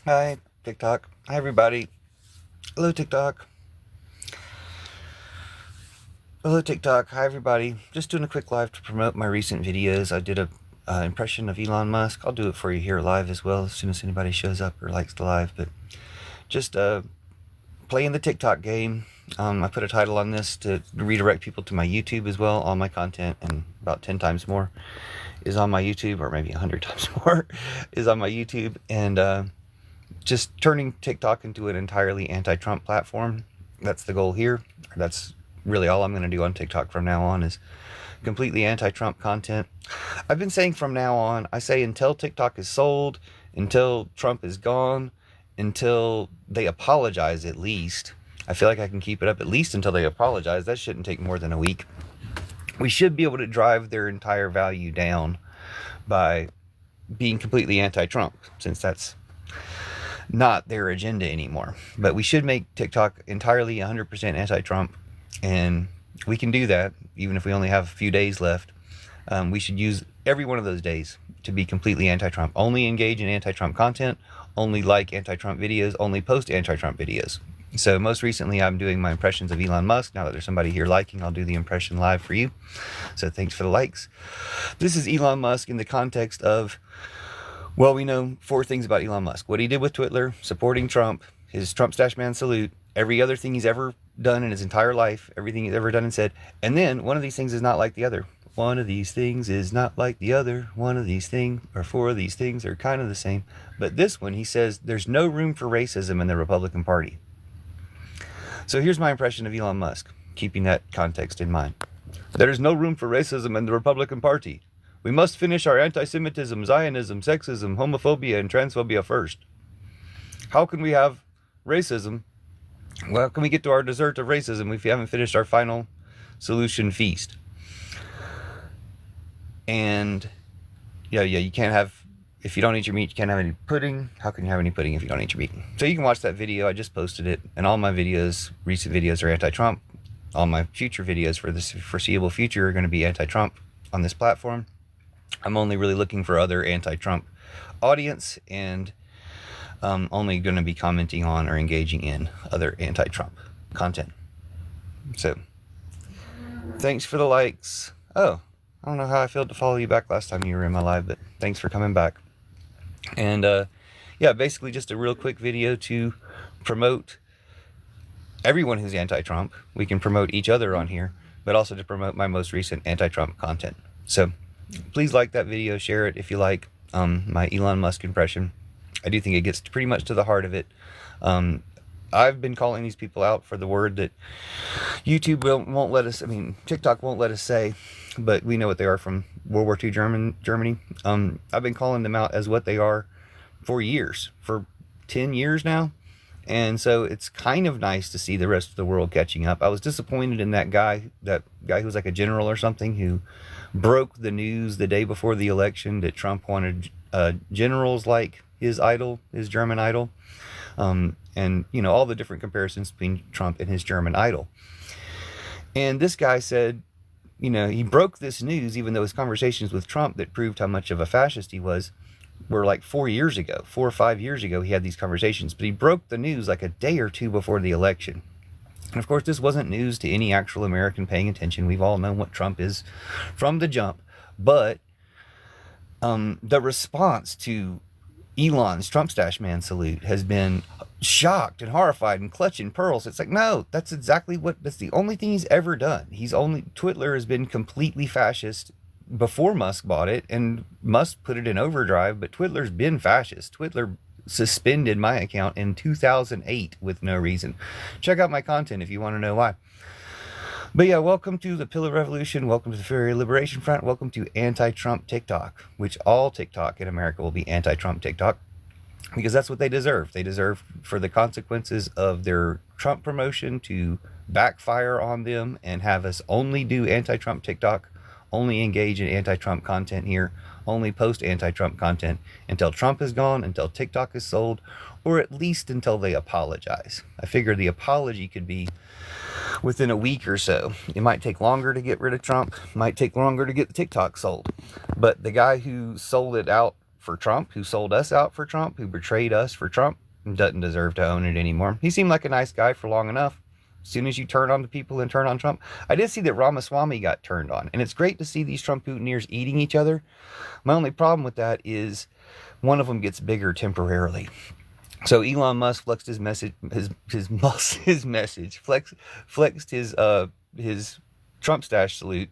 Hi, TikTok. Hi, everybody. Hello, TikTok. Hello, TikTok. Hi, everybody. Just doing a quick live to promote my recent videos. I did a impression of Elon Musk. I'll do it for you here live as well as soon as anybody shows up or likes the live. But just playing the TikTok game. I put a title on this to redirect people to my YouTube as well. All my content and about 10 times more is on my YouTube, or maybe 100 times more is on my YouTube. And just turning TikTok into an entirely anti-Trump platform. That's the goal here. That's really all I'm going to do on TikTok from now on, is completely anti-Trump content. I've been saying from now on, I say until TikTok is sold, until Trump is gone, until they apologize at least. I feel like I can keep it up at least until they apologize. That shouldn't take more than a week. We should be able to drive their entire value down by being completely anti-Trump, since that's not their agenda anymore. But we should make TikTok entirely 100% anti-Trump, and we can do that even if we only have a few days left. We should use every one of those days to be completely anti-Trump. Only engage in anti-Trump content, only like anti-Trump videos, only post anti-Trump videos. So most recently I'm doing my impressions of Elon Musk. Now that there's somebody here liking, I'll do the impression live for you. So thanks for the likes. This is Elon Musk in the context of, well, we know 4 things about Elon Musk. What he did with Twitter, supporting Trump, his Trump Stash Man salute, every other thing he's ever done in his entire life, everything he's ever done and said. And then one of these things is not like the other. One of these things is not like the other. One of these things, or 4 of these things, are kind of the same. But this one, he says there's no room for racism in the Republican Party. So here's my impression of Elon Musk, keeping that context in mind. There is no room for racism in the Republican Party. We must finish our anti-Semitism, Zionism, sexism, homophobia, and transphobia first. How can we have racism? Well, how can we get to our dessert of racism if we haven't finished our final solution feast? And yeah, you can't have, if you don't eat your meat, you can't have any pudding. How can you have any pudding if you don't eat your meat? So you can watch that video. I just posted it, and all my videos, recent videos, are anti-Trump. All my future videos for this foreseeable future are going to be anti-Trump on this platform. I'm only really looking for other anti-Trump audience, and only going to be commenting on or engaging in other anti-Trump content. So thanks for the likes. Oh, I don't know how I failed to follow you back last time you were in my live, but thanks for coming back. And yeah, basically just a real quick video to promote everyone who's anti-Trump. We can promote each other on here, but also to promote my most recent anti-Trump content. So please like that video, share it if you like my Elon Musk impression. I do think it gets pretty much to the heart of it. I've been calling these people out for the word that YouTube won't let us, TikTok won't let us say, but we know what they are from World War II Germany. I've been calling them out as what they are for years, for 10 years now. And so it's kind of nice to see the rest of the world catching up. I was disappointed in that guy who was like a general or something, who broke the news the day before the election that Trump wanted generals like his idol, his German idol. And, all the different comparisons between Trump and his German idol. And this guy said, he broke this news, even though his conversations with Trump that proved how much of a fascist he was were like 4 or 5 years ago. He had these conversations, but he broke the news like a day or 2 before the election. And of course, this wasn't news to any actual American paying attention. We've all known what Trump is from the jump. But the response to Elon's Trump Stash Man salute has been shocked and horrified and clutching pearls. It's like, no, that's the only thing he's ever done. Twitter has been completely fascist before Musk bought it, and Musk put it in overdrive, but Twitter's been fascist. Twitter suspended my account in 2008 with no reason. Check out my content if you want to know why. But yeah, welcome to the Pillar Revolution. Welcome to the Furry Liberation Front. Welcome to anti-Trump TikTok, which all TikTok in America will be anti-Trump TikTok, because that's what they deserve. They deserve for the consequences of their Trump promotion to backfire on them and have us only do anti-Trump TikTok, only engage in anti-Trump content here, only post anti-Trump content until Trump is gone, until TikTok is sold, or at least until they apologize. I figure the apology could be within a week or so. It might take longer to get rid of Trump, might take longer to get the TikTok sold. But the guy who sold it out for Trump, who sold us out for Trump, who betrayed us for Trump, doesn't deserve to own it anymore. He seemed like a nice guy for long enough. As soon as you turn on the people and turn on Trump. I did see that Ramaswamy got turned on, and it's great to see these Trump Putineers eating each other. My only problem with that is one of them gets bigger temporarily. So Elon Musk flexed his message, flexed his Trump stash salute,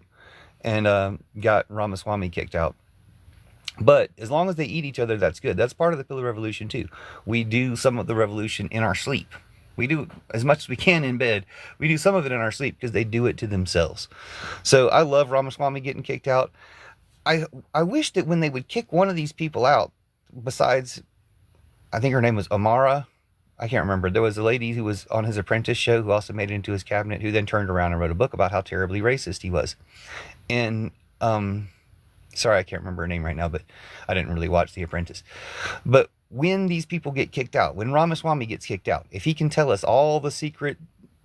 and got Ramaswamy kicked out. But as long as they eat each other, that's good. That's part of the Pillar Revolution too. We do some of the revolution in our sleep. We do as much as we can in bed. We do some of it in our sleep because they do it to themselves. So I love Ramaswamy getting kicked out. I wish that when they would kick one of these people out, besides, I think her name was Amara, I can't remember. There was a lady who was on his Apprentice show who also made it into his cabinet, who then turned around and wrote a book about how terribly racist he was. And sorry, I can't remember her name right now, but I didn't really watch The Apprentice. But when these people get kicked out, when Ramaswamy gets kicked out, if he can tell us all the secret,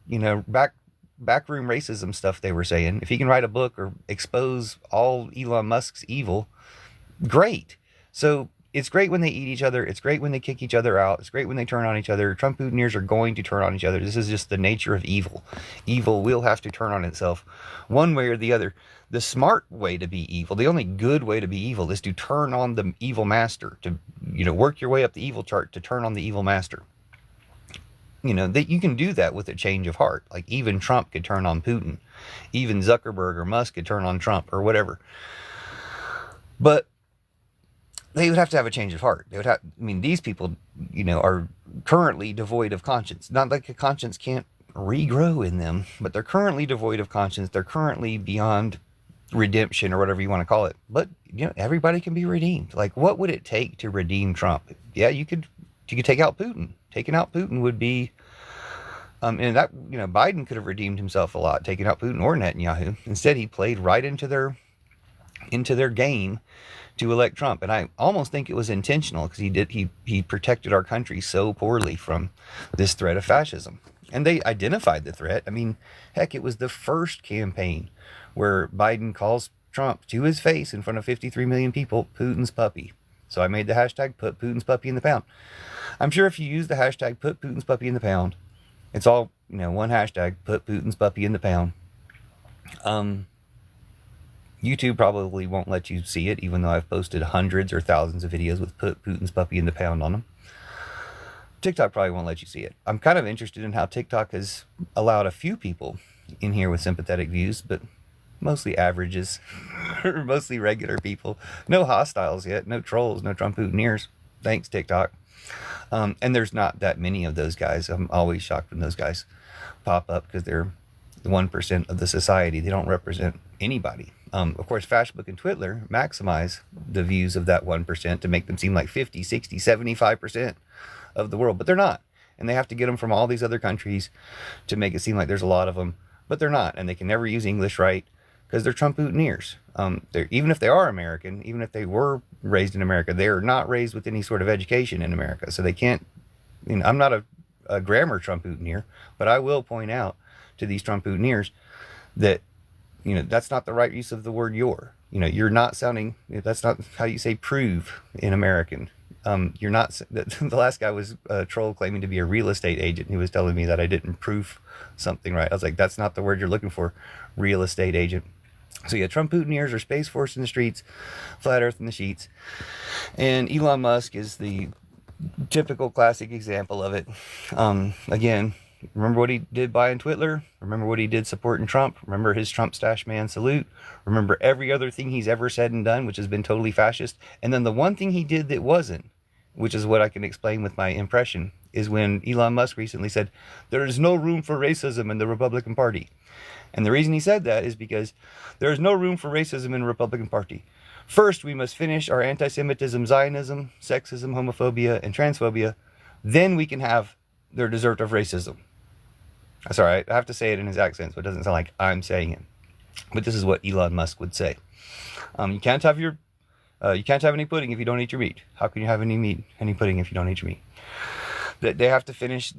backroom racism stuff they were saying, if he can write a book or expose all Elon Musk's evil, great. So it's great when they eat each other. It's great when they kick each other out. It's great when they turn on each other. Trump Putineers are going to turn on each other. This is just the nature of evil. Evil will have to turn on itself one way or the other. The smart way to be evil, the only good way to be evil, is to turn on the evil master, to, work your way up the evil chart to turn on the evil master. That you can do that with a change of heart. Like even Trump could turn on Putin. Even Zuckerberg or Musk could turn on Trump or whatever. But they would have to have a change of heart. They would have, these people, are currently devoid of conscience. Not like a conscience can't regrow in them, but they're currently devoid of conscience. They're currently beyond redemption or whatever you want to call it. But, everybody can be redeemed. Like, what would it take to redeem Trump? Yeah, you could take out Putin. Taking out Putin would be, and that, Biden could have redeemed himself a lot, taking out Putin or Netanyahu. Instead, he played right into their game to elect Trump. And I almost think it was intentional, because he protected our country so poorly from this threat of fascism. And they identified the threat. Heck, it was the first campaign where Biden calls Trump to his face in front of 53 million people, Putin's puppy. So I made the hashtag, put Putin's puppy in the pound. I'm sure if you use the hashtag, put Putin's puppy in the pound, it's all, one hashtag, put Putin's puppy in the pound. YouTube probably won't let you see it, even though I've posted hundreds or thousands of videos with put Putin's puppy in the pound on them. TikTok probably won't let you see it. I'm kind of interested in how TikTok has allowed a few people in here with sympathetic views, but mostly averages, or mostly regular people. No hostiles yet, no trolls, no Trump Putineers. Thanks, TikTok. And there's not that many of those guys. I'm always shocked when those guys pop up, because they're 1% of the society. They don't represent anybody. Of course, Facebook and Twitter maximize the views of that 1% to make them seem like 50, 60, 75% of the world, but they're not. And they have to get them from all these other countries to make it seem like there's a lot of them, but they're not. And they can never use English right, because they're Trump Putineers. Even if they are American, even if they were raised in America, they are not raised with any sort of education in America. So they can't, I'm not a grammar Trump Putineer, but I will point out to these Trump Putineers that, that's not the right use of the word your. You're not sounding, that's not how you say prove in American. You're not, the last guy was a troll claiming to be a real estate agent. He was telling me that I didn't prove something right. I was like, that's not the word you're looking for, real estate agent. So yeah, Trump Putineers are Space Force in the streets, Flat Earth in the sheets. And Elon Musk is the typical classic example of it. Again, remember what he did buying Twitter? Remember what he did supporting Trump? Remember his Trump stash man salute? Remember every other thing he's ever said and done, which has been totally fascist? And then the one thing he did that wasn't, which is what I can explain with my impression, is when Elon Musk recently said, there is no room for racism in the Republican Party. And the reason he said that is because there is no room for racism in the Republican Party. First, we must finish our anti-Semitism, Zionism, sexism, homophobia, and transphobia. Then we can have their dessert of racism. Sorry, I have to say it in his accent, so it doesn't sound like I'm saying it. But this is what Elon Musk would say. You can't have any pudding if you don't eat your meat. How can you have any pudding if you don't eat your meat? That they have to finish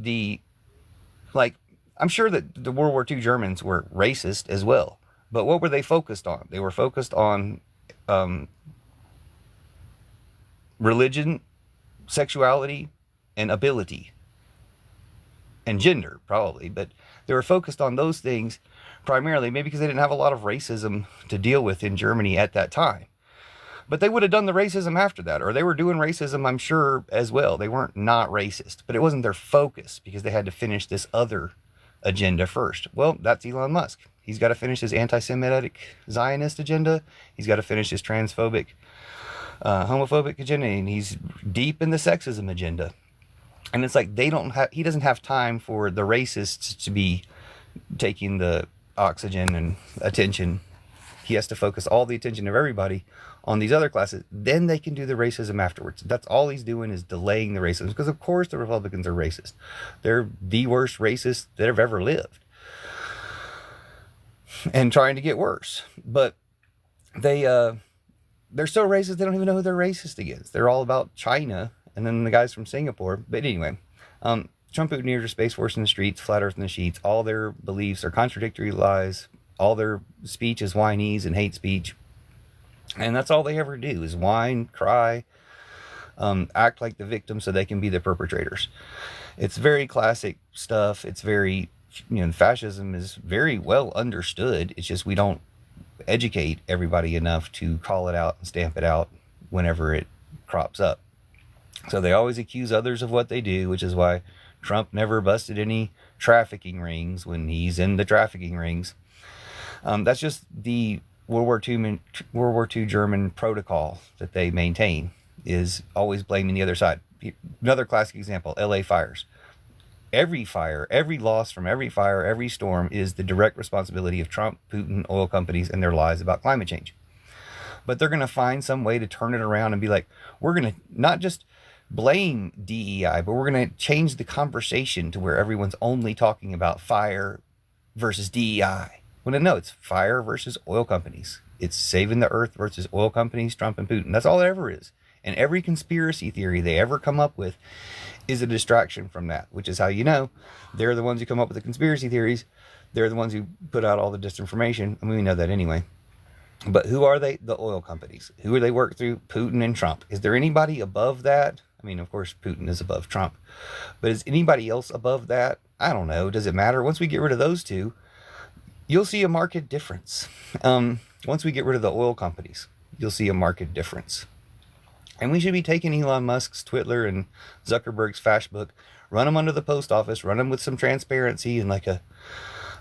I'm sure that the World War II Germans were racist as well. But what were they focused on? They were focused on religion, sexuality, and ability. And gender, probably. But they were focused on those things primarily, maybe because they didn't have a lot of racism to deal with in Germany at that time. But they would have done the racism after that, or they were doing racism, I'm sure, as well. They weren't not racist, but it wasn't their focus because they had to finish this other agenda first. Well, that's Elon Musk. He's got to finish his anti-Semitic Zionist agenda. He's got to finish his transphobic, homophobic agenda, and he's deep in the sexism agenda. And it's like he doesn't have time for the racists to be taking the oxygen and attention. He has to focus all the attention of everybody on these other classes. Then they can do the racism afterwards. That's all he's doing, is delaying the racism. Because of course the Republicans are racist. They're the worst racists that have ever lived. And trying to get worse. But they're so racist they don't even know who they're racist against. They're all about China and then the guys from Singapore. But anyway, Trump Putin Space Force in the streets, flat earth in the sheets. All their beliefs are contradictory lies. All their speech is whinese and hate speech. And that's all they ever do is whine, cry, act like the victim so they can be the perpetrators. It's very classic stuff. It's very, fascism is very well understood. It's just we don't educate everybody enough to call it out and stamp it out whenever it crops up. So they always accuse others of what they do, which is why Trump never busted any trafficking rings when he's in the trafficking rings. That's just the World War II German protocol that they maintain, is always blaming the other side. Another classic example, LA fires. Every fire, every loss from every fire, every storm is the direct responsibility of Trump, Putin, oil companies, and their lies about climate change. But they're going to find some way to turn it around and be like, we're going to not just blame DEI, but we're going to change the conversation to where everyone's only talking about fire versus DEI. Well, no, it's fire versus oil companies. It's saving the earth versus oil companies, Trump and Putin. That's all it ever is. And every conspiracy theory they ever come up with is a distraction from that, which is how you know they're the ones who come up with the conspiracy theories. They're the ones who put out all the disinformation. I mean, we know that anyway. But who are they? The oil companies. Who do they work through? Putin and Trump. Is there anybody above that? I mean, of course, Putin is above Trump. But is anybody else above that? I don't know. Does it matter? Once we get rid of those two, you'll see a market difference. Once we get rid of the oil companies, you'll see a market difference. And we should be taking Elon Musk's Twitter and Zuckerberg's Facebook, run them under the post office, run them with some transparency and like a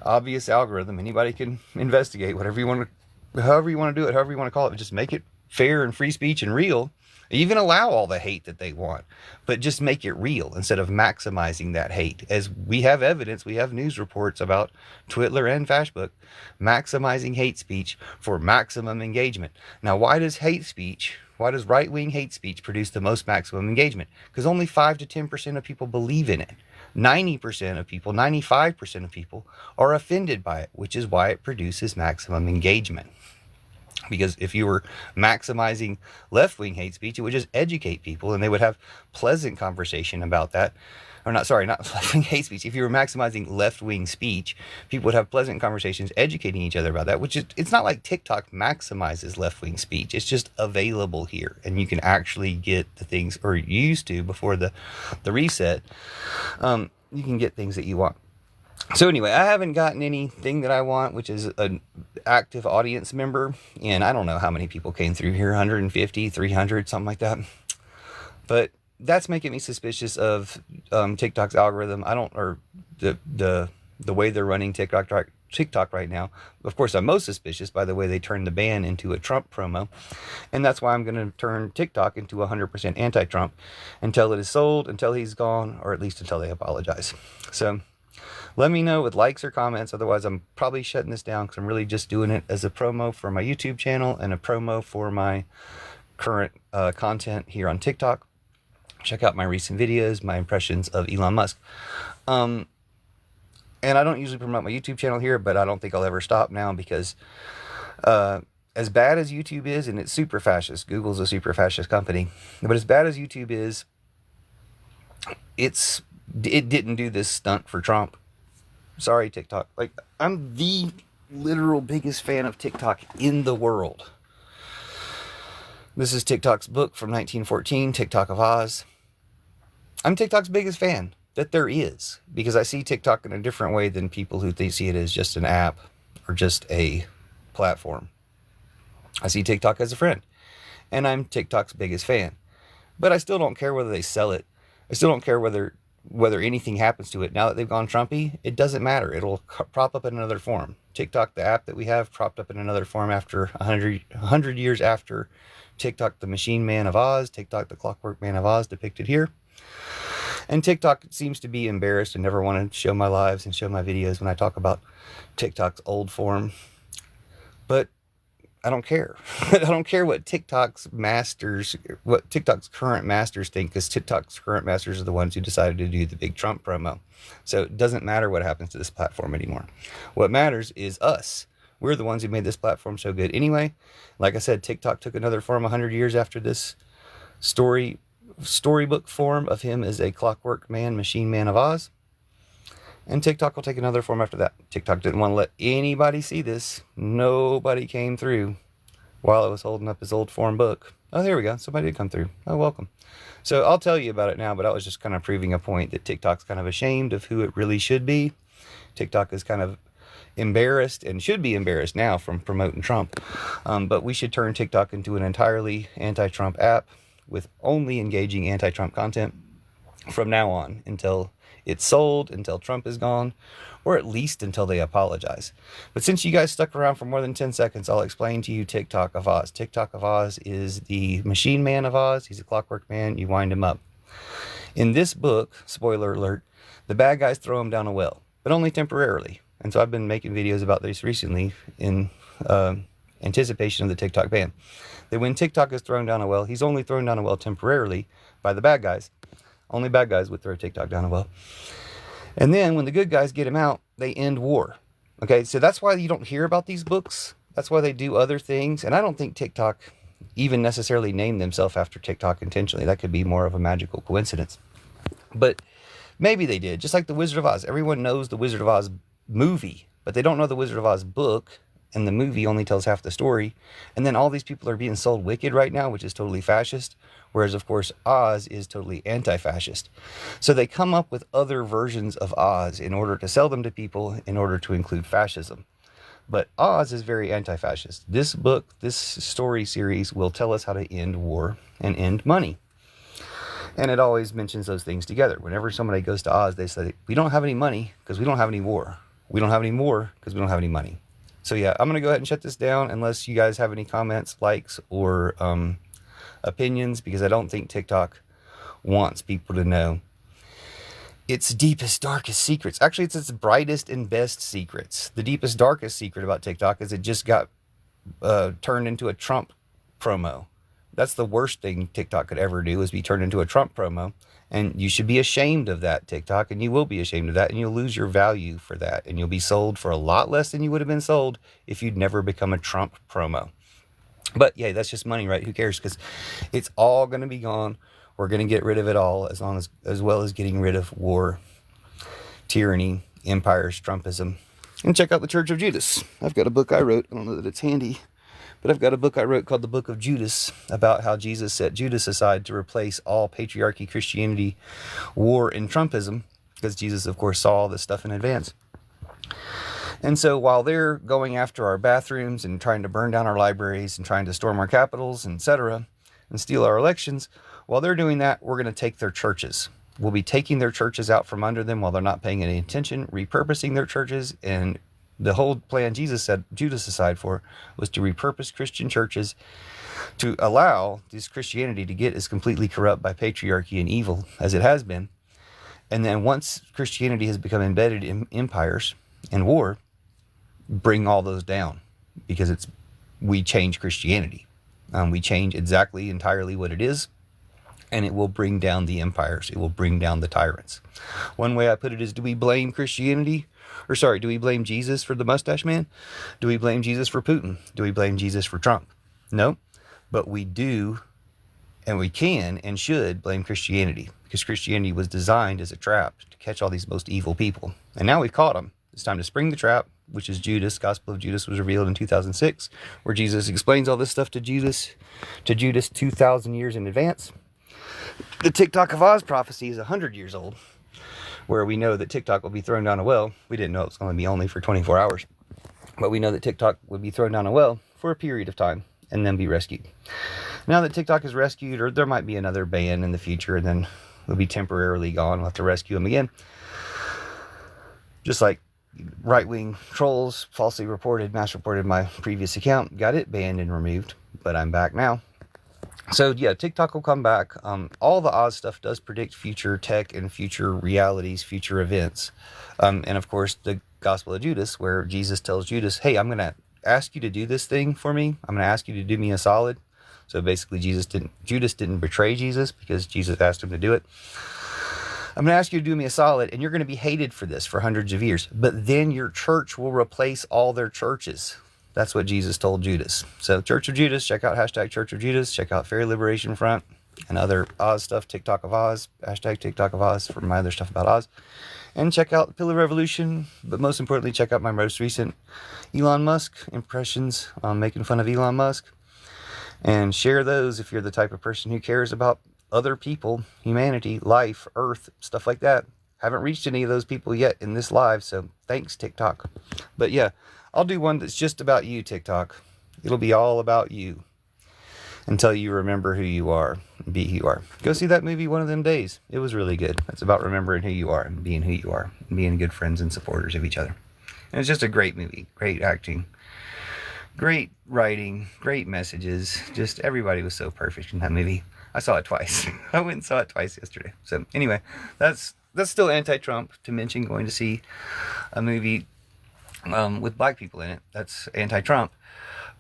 obvious algorithm. Anybody can investigate whatever you want to, however you want to do it, however you want to call it, but just make it fair and free speech and real. Even allow all the hate that they want, but just make it real instead of maximizing that hate. As we have evidence, we have news reports about Twitter and Facebook maximizing hate speech for maximum engagement. Now, why does right-wing hate speech produce the most maximum engagement? Because only 5 to 10% of people believe in it. 90% of people, 95% of people are offended by it, which is why it produces maximum engagement. Because if you were maximizing left-wing hate speech, it would just educate people and they would have pleasant conversation about that. Or not left-wing hate speech. If you were maximizing left-wing speech, people would have pleasant conversations educating each other about that, which is, it's not like TikTok maximizes left-wing speech. It's just available here and you can actually get the things, or used to before the reset, you can get things that you want. So anyway, I haven't gotten anything that I want, which is an active audience member. And I don't know how many people came through here, 150, 300, something like that. But that's making me suspicious of TikTok's algorithm. Or the way they're running TikTok right now. Of course, I'm most suspicious by the way they turned the ban into a Trump promo. And that's why I'm going to turn TikTok into 100% anti-Trump until it is sold, until he's gone, or at least until they apologize. So let me know with likes or comments. Otherwise, I'm probably shutting this down because I'm really just doing it as a promo for my YouTube channel and a promo for my current content here on TikTok. Check out my recent videos, my impressions of Elon Musk. And I don't usually promote my YouTube channel here, but I don't think I'll ever stop now because as bad as YouTube is, and it's super fascist, Google's a super fascist company, but as bad as YouTube is, it didn't do this stunt for Trump. Sorry, TikTok. Like, I'm the literal biggest fan of TikTok in the world. This is TikTok's book from 1914, TikTok of Oz. I'm TikTok's biggest fan that there is, because I see TikTok in a different way than people who they see it as just an app or just a platform. I see TikTok as a friend, and I'm TikTok's biggest fan. But I still don't care whether they sell it. I still don't care whether anything happens to it. Now that they've gone Trumpy, it doesn't matter. It'll prop up in another form. TikTok, the app that we have, propped up in another form after 100 years after TikTok, the Machine Man of Oz, TikTok, the Clockwork Man of Oz, depicted here. And TikTok seems to be embarrassed and never want to show my lives and show my videos when I talk about TikTok's old form. But I don't care. I don't care what TikTok's current masters think, because TikTok's current masters are the ones who decided to do the big Trump promo. So it doesn't matter what happens to this platform anymore. What matters is us. We're the ones who made this platform so good anyway. Like I said, TikTok took another form 100 years after this storybook form of him as a Clockwork Man, Machine Man of Oz. And TikTok will take another form after that. TikTok didn't want to let anybody see this. Nobody came through while I was holding up his old form book. Oh, there we go. Somebody did come through. Oh, welcome. So I'll tell you about it now, but I was just kind of proving a point that TikTok's kind of ashamed of who it really should be. TikTok is kind of embarrassed and should be embarrassed now from promoting Trump. But we should turn TikTok into an entirely anti-Trump app with only engaging anti-Trump content from now on until it's sold, until Trump is gone, or at least until they apologize. But since you guys stuck around for more than 10 seconds, I'll explain to you TikTok of Oz. TikTok of Oz is the Machine Man of Oz. He's a Clockwork Man. You wind him up. In this book, spoiler alert, the bad guys throw him down a well, but only temporarily. And so I've been making videos about this recently in anticipation of the TikTok ban. That when TikTok is thrown down a well, he's only thrown down a well temporarily by the bad guys. Only bad guys would throw TikTok down a well. And then when the good guys get him out, they end war. Okay, so that's why you don't hear about these books. That's why they do other things. And I don't think TikTok even necessarily named themselves after TikTok intentionally. That could be more of a magical coincidence. But maybe they did. Just like the Wizard of Oz. Everyone knows the Wizard of Oz movie, but they don't know the Wizard of Oz book. And the movie only tells half the story. And then all these people are being sold Wicked right now, which is totally fascist. Whereas, of course, Oz is totally anti-fascist. So they come up with other versions of Oz in order to sell them to people in order to include fascism. But Oz is very anti-fascist. This book, this story series will tell us how to end war and end money. And it always mentions those things together. Whenever somebody goes to Oz, they say, we don't have any money because we don't have any war. We don't have any war because we don't have any money. So yeah, I'm going to go ahead and shut this down unless you guys have any comments, likes, or opinions, because I don't think TikTok wants people to know its deepest, darkest secrets. Actually, it's its brightest and best secrets. The deepest, darkest secret about TikTok is it just got turned into a Trump promo. That's the worst thing TikTok could ever do, is be turned into a Trump promo. And you should be ashamed of that, TikTok, and you will be ashamed of that, and you'll lose your value for that, and you'll be sold for a lot less than you would have been sold if you'd never become a Trump promo. But yeah, that's just money, right? Who cares? Because it's all going to be gone. We're going to get rid of it all, as well as getting rid of war, tyranny, empires, Trumpism. And check out the Church of Judas. I've got a book I wrote. I don't know that it's handy, but I've got a book I wrote called The Book of Judas, about how Jesus set Judas aside to replace all patriarchy, Christianity, war, and Trumpism, because Jesus, of course, saw all this stuff in advance. And so while they're going after our bathrooms and trying to burn down our libraries and trying to storm our capitals, etc., and steal our elections, while they're doing that, we're going to take their churches. We'll be taking their churches out from under them while they're not paying any attention, repurposing their churches. And the whole plan Jesus set Judas aside for was to repurpose Christian churches to allow this Christianity to get as completely corrupt by patriarchy and evil as it has been. And then once Christianity has become embedded in empires and war, bring all those down, because we change Christianity. We change exactly entirely what it is, and it will bring down the empires. It will bring down the tyrants. One way I put it is, do we blame Christianity? Do we blame Jesus for the mustache man? Do we blame Jesus for Putin? Do we blame Jesus for Trump? No, but we do, and we can and should blame Christianity, because Christianity was designed as a trap to catch all these most evil people. And now we've caught them. It's time to spring the trap which is Judas. Gospel of Judas was revealed in 2006, where Jesus explains all this stuff to Judas 2,000 years in advance. The TikTok of Oz prophecy is 100 years old, where we know that TikTok will be thrown down a well. We didn't know it was going to be only for 24 hours, but we know that TikTok would be thrown down a well for a period of time and then be rescued. Now that TikTok is rescued, or there might be another ban in the future, and then they'll be temporarily gone. We'll have to rescue them again. Just like right-wing trolls falsely mass reported my previous account, got it banned and removed, but I'm back now. So yeah, TikTok will come back. All the Oz stuff does predict future tech and future realities, future events. And of course, the Gospel of Judas, where Jesus tells Judas, hey, I'm going to ask you to do this thing for me. I'm going to ask you to do me a solid. So basically, Judas didn't betray Jesus because Jesus asked him to do it. I'm going to ask you to do me a solid, and you're going to be hated for this for hundreds of years. But then your church will replace all their churches. That's what Jesus told Judas. So Church of Judas, check out hashtag Church of Judas, check out Fairy Liberation Front and other Oz stuff, TikTok of Oz, hashtag TikTok of Oz for my other stuff about Oz. And check out Pillar Revolution, but most importantly, check out my most recent Elon Musk impressions on making fun of Elon Musk. And share those if you're the type of person who cares about other people, humanity, life, Earth, stuff like that. Haven't reached any of those people yet in this live, so thanks, TikTok. But yeah, I'll do one that's just about you, TikTok. It'll be all about you until you remember who you are and be who you are. Go see that movie one of them days. It was really good. It's about remembering who you are and being who you are and being good friends and supporters of each other. And it's just a great movie, great acting, great writing, great messages. Just everybody was so perfect in that movie. I saw it twice. I went and saw it twice yesterday. So anyway, that's still anti-Trump to mention going to see a movie with black people in it. That's anti-Trump.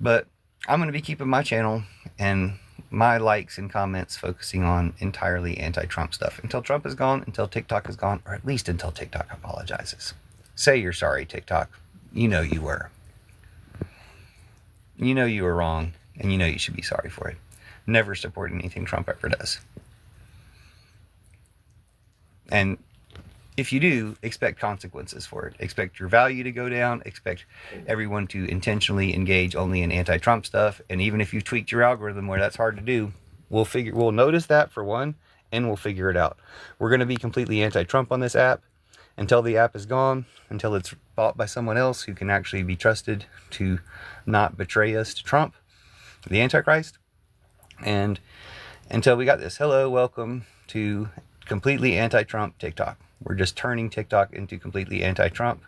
But I'm going to be keeping my channel and my likes and comments focusing on entirely anti-Trump stuff until Trump is gone, until TikTok is gone, or at least until TikTok apologizes. Say you're sorry, TikTok. You know you were. You know you were wrong, and you know you should be sorry for it. Never support anything Trump ever does. And if you do, expect consequences for it. Expect your value to go down. Expect everyone to intentionally engage only in anti-Trump stuff. And even if you've tweaked your algorithm where that's hard to do, we'll notice that for one, and we'll figure it out. We're going to be completely anti-Trump on this app until the app is gone, until it's bought by someone else who can actually be trusted to not betray us to Trump, the Antichrist. And until we got this, hello, welcome to completely anti-Trump TikTok. We're just turning TikTok into completely anti-Trump.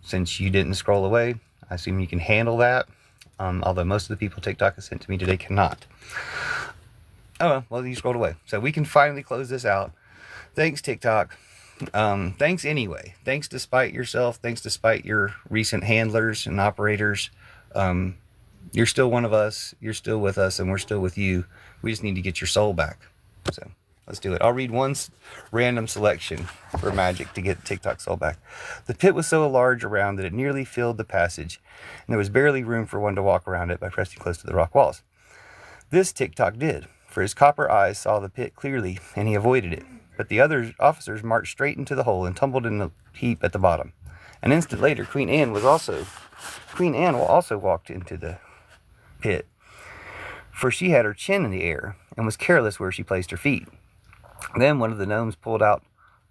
Since you didn't scroll away, I assume you can handle that. Although most of the people TikTok has sent to me today cannot. Oh, well, you scrolled away. So we can finally close this out. Thanks, TikTok. Thanks anyway. Thanks despite yourself. Thanks despite your recent handlers and operators. You're still one of us. You're still with us, and we're still with you. We just need to get your soul back. So let's do it. I'll read one random selection for magic to get TikTok soul back. The pit was so large around that it nearly filled the passage, and there was barely room for one to walk around it by pressing close to the rock walls. This TikTok did, for his copper eyes saw the pit clearly, and he avoided it. But the other officers marched straight into the hole and tumbled in the heap at the bottom. An instant later, Queen Anne also walked into the pit, for she had her chin in the air and was careless where she placed her feet. Then one of the gnomes pulled a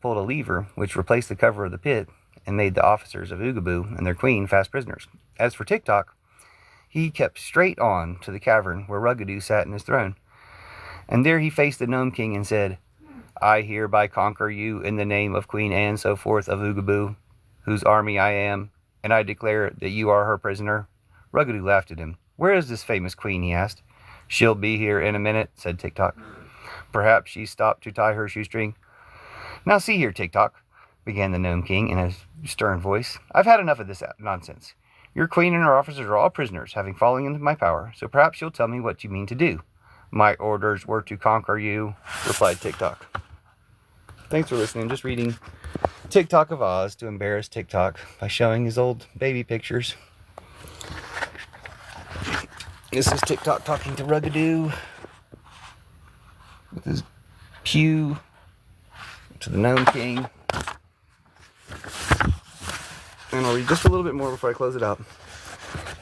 lever which replaced the cover of the pit and made the officers of Oogaboo and their queen fast prisoners. As for TikTok, he kept straight on to the cavern where Rugadoo sat in his throne. And there he faced the Gnome King and said, I hereby conquer you in the name of Queen Anne, so forth, of Oogaboo, whose army I am, and I declare that you are her prisoner. Rugadoo laughed at him. Where is this famous queen, he asked. She'll be here in a minute, said TikTok. Perhaps she stopped to tie her shoestring. Now see here, TikTok, began the Gnome King in a stern voice. I've had enough of this nonsense. Your queen and her officers are all prisoners, having fallen into my power, so perhaps you'll tell me what you mean to do. My orders were to conquer you, replied TikTok. Thanks for listening. Just reading TikTok of Oz to embarrass TikTok by showing his old baby pictures. This is TikTok talking to Rugadoo with his pew to the Gnome King. And I'll read just a little bit more before I close it out.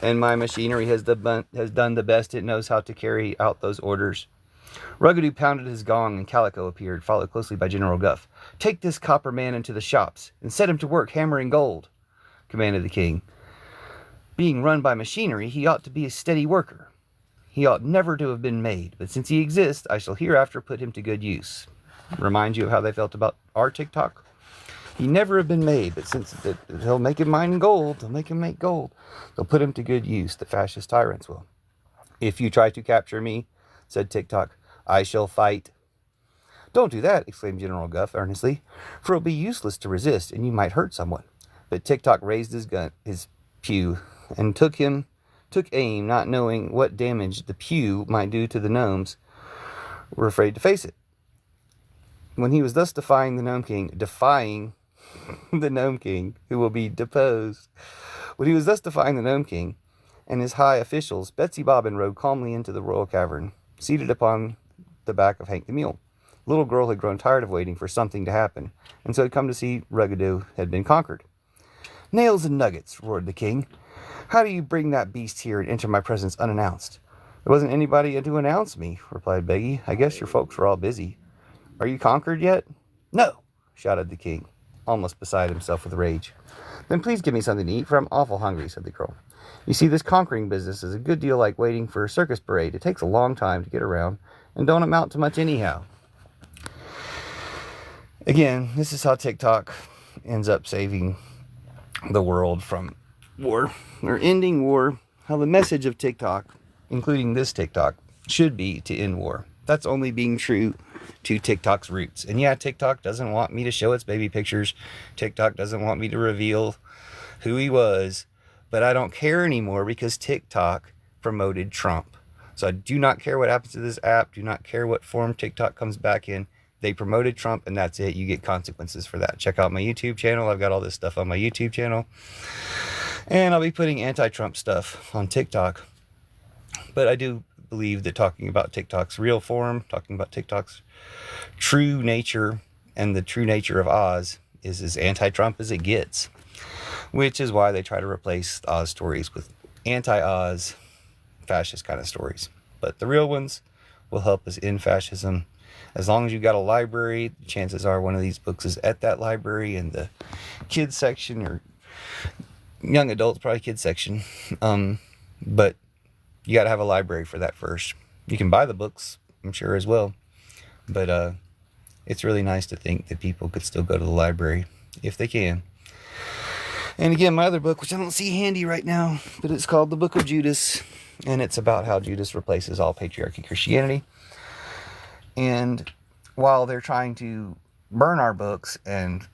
And my machinery has done the best it knows how to carry out those orders. Rugadoo pounded his gong, and Calico appeared, followed closely by General Guff. "Take this copper man into the shops, and set him to work hammering gold," commanded the king. "Being run by machinery, he ought to be a steady worker. He ought never to have been made, but since he exists, I shall hereafter put him to good use." Remind you of how they felt about our TikTok? He never have been made, but since he'll make him mine gold, they'll make him make gold. They'll put him to good use, the fascist tyrants will. "If you try to capture me," said TikTok, "I shall fight." "Don't do that," exclaimed General Guff earnestly, "for it'll be useless to resist, and you might hurt someone." But TikTok raised his pew, and took aim, not knowing what damage the pew might do to the gnomes. Were afraid to face it. When he was thus defying the Gnome King, who will be deposed. When he was thus defying the Gnome King and his high officials, Betsy Bobbin rode calmly into the royal cavern, seated upon the back of Hank the Mule. The little girl had grown tired of waiting for something to happen, and so had come to see Rugadoo had been conquered. "Nails and nuggets," roared the king. "How do you bring that beast here and enter my presence unannounced?" "There wasn't anybody to announce me," replied Beggy. "I guess your folks were all busy." "Are you conquered yet?" "No," shouted the king, almost beside himself with rage. "Then please give me something to eat, for I'm awful hungry," said the girl. "You see, this conquering business is a good deal like waiting for a circus parade. It takes a long time to get around, and don't amount to much anyhow." Again, this is how TikTok ends up saving the world from war, or ending war. How the message of TikTok, including this TikTok, should be to end war. That's only being true to TikTok's roots. And yeah, TikTok doesn't want me to show its baby pictures. TikTok doesn't want me to reveal who he was. But I don't care anymore because TikTok promoted Trump. So I do not care what happens to this app. Do not care what form TikTok comes back in. They promoted Trump, and that's it. You get consequences for that. Check out my YouTube channel. I've got all this stuff on my YouTube channel. And I'll be putting anti-Trump stuff on TikTok. But I do believe that talking about TikTok's real form, talking about TikTok's true nature, and the true nature of Oz is as anti-Trump as it gets. Which is why they try to replace Oz stories with anti-Oz fascist kind of stories. But the real ones will help us end fascism. As long as you've got a library, chances are one of these books is at that library in the kids section, or young adults, probably kids section. But you got to have a library for that first. You can buy the books, I'm sure, as well. But it's really nice to think that people could still go to the library if they can. And again, my other book, which I don't see handy right now, but it's called The Book of Judas. And it's about how Judas replaces all patriarchy Christianity. And while they're trying to burn our books and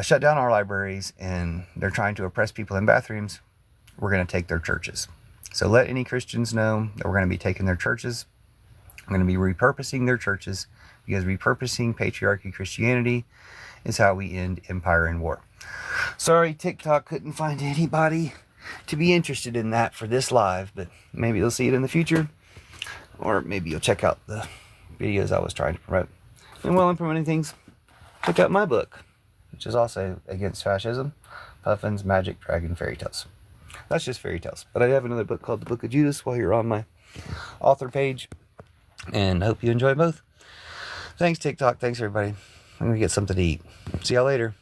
shut down our libraries, and they're trying to oppress people in bathrooms, we're going to take their churches. So let any Christians know that we're going to be taking their churches. We're going to be repurposing their churches, because repurposing patriarchy Christianity is how we end empire and war. Sorry, TikTok couldn't find anybody to be interested in that for this live, but maybe you'll see it in the future, or maybe you'll check out the videos I was trying to promote. And while I'm promoting things, check out my book, which is also against fascism, Puffin's Magic Dragon Fairy Tales. That's just fairy tales. But I have another book called The Book of Judas while you're on my author page, and I hope you enjoy both. Thanks, TikTok. Thanks, everybody. I'm going to get something to eat. See y'all later.